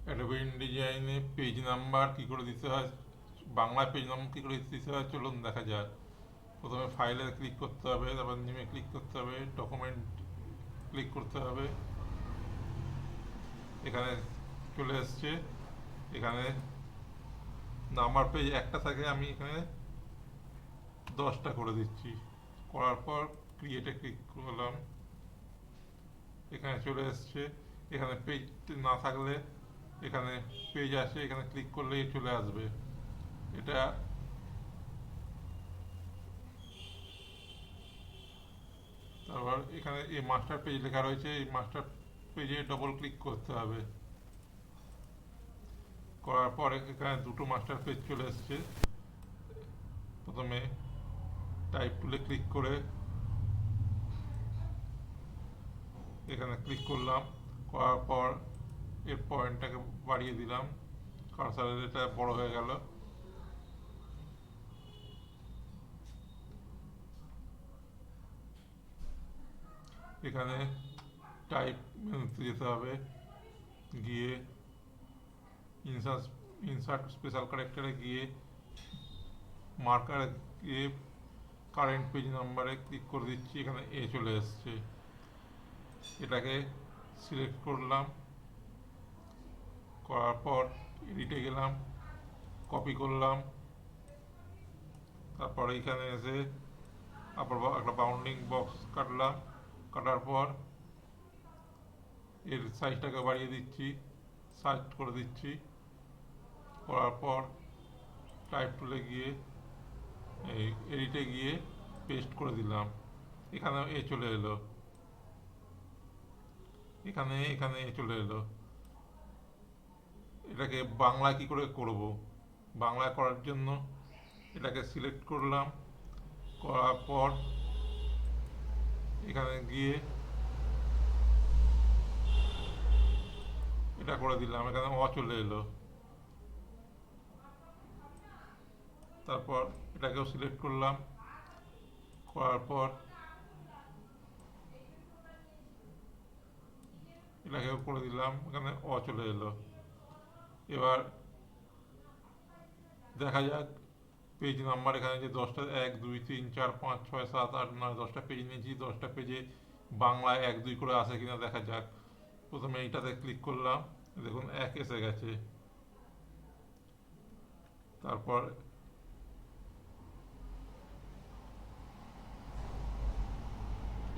Adobe ইনডিজাইনে page number কী করে দিতে হয়, বাংলায় পেজ নাম্বার কী করে দিতে হয় চলুন দেখা যাক। প্রথমে ফাইলে ক্লিক করতে হবে, তারপর নিমে ক্লিক করতে হবে, ডকুমেন্ট ক্লিক করতে হবে। এখানে চলে এসছে। এখানে নাম্বার পেজ একটা থাকে, আমি এখানে 10টা করে দিচ্ছি। করার পর ক্রিয়েটে ক্লিক করলাম। এখানে চলে এসছে। এখানে পেজ না থাকলে এখানে পেজ আসে, এখানে ক্লিক করলেই চলে আসবে। এটা তারপর এখানে এই মাস্টার পেজ লেখা রয়েছে, এই মাস্টার পেজে ডবল ক্লিক করতে হবে। করার পর এখানে দুটো মাস্টার পেজ চলে এসছে। প্রথমে টাইপ টুলে ক্লিক করে এখানে ক্লিক করলাম। করার পর এর পয়েন্টটাকে বাড়িয়ে দিলাম, কার্সারের এটা বড় হয়ে গেল। এখানে টাইপ মেনুতে যেতে হবে, গিয়ে ইনসার্ট ইনসার্ট স্পেশাল ক্যারেক্টারে গিয়ে মার্কারে গিয়ে কারেন্ট পেজ নাম্বারে ক্লিক করে দিচ্ছি। এখানে এ চলে এসছে। এটাকে সিলেক্ট করলাম। করার পর এডিটে গেলাম, কপি করলাম। তারপর এখানে এসে আবার একটা বাউন্ডিং বক্স কাটলাম। কাটার পর এর সাইজটাকে বাড়িয়ে দিচ্ছি, সার্চ করে দিচ্ছি। করার পর টাইপ টুলে গিয়ে এই এডিটে গিয়ে পেস্ট করে দিলাম। এখানে এ চলে এলো, এখানে এখানে এ চলে এলো। এটাকে বাংলায় কি করে করব, বাংলায় করার জন্য এটাকে সিলেক্ট করলাম। করার পর এখানে গিয়ে এটা করে দিলাম, এখানে অ চলে এলো। তারপর এটাকেও সিলেক্ট করলাম। করার পর এটাকেও করে দিলাম, এখানে অ চলে এলো। এবার দেখা যাক পেজ নাম্বার এখানে যে 10টা 1 2 3 4 5 6 7 8 9 10টা পেজ নিয়েছি, 10টা পেজে বাংলায় 1 2 করে আসে কিনা দেখা যাক। প্রথমে এইটাতে ক্লিক করলাম, দেখুন 1 এসে গেছে। তারপর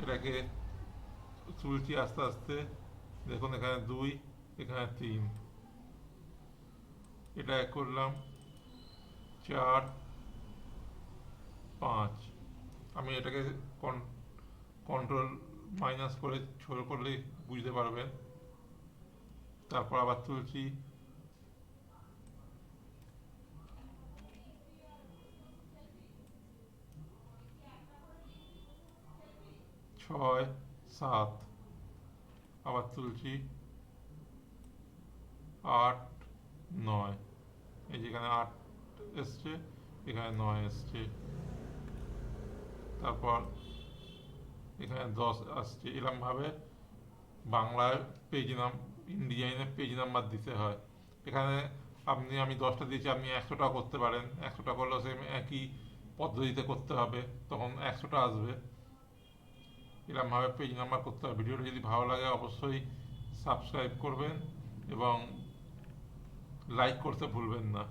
এটাকে তুলছি আস্তে আস্তে, দেখুন এখানে 2, এখানে 3। এটা করলাম 4 5। আমি এটাকে কন্ট্রোল মাইনাস করে ছোট করলে বুঝতে পারবেন। তারপর আবার তুলছি, 6 7। আবার তুলছি 8 9। এই যেখানে 8 এসছে, এখানে 9 এসছে। তারপর এখানে 10 আসছে। এরকমভাবে বাংলায় পেজ নাম ইনডিজাইনে পেজ নাম্বার দিতে হয়। এখানে আমি 10টা দিয়েছি, আপনি 100টা করতে পারেন। 100টা করলেও সেম একই পদ্ধতিতে করতে হবে, তখন 100টা আসবে। এরকমভাবে পেজ নাম্বার করতে হবে। ভিডিওটা যদি ভালো লাগে অবশ্যই সাবস্ক্রাইব করবেন এবং লাইক করতে ভুলবেন না।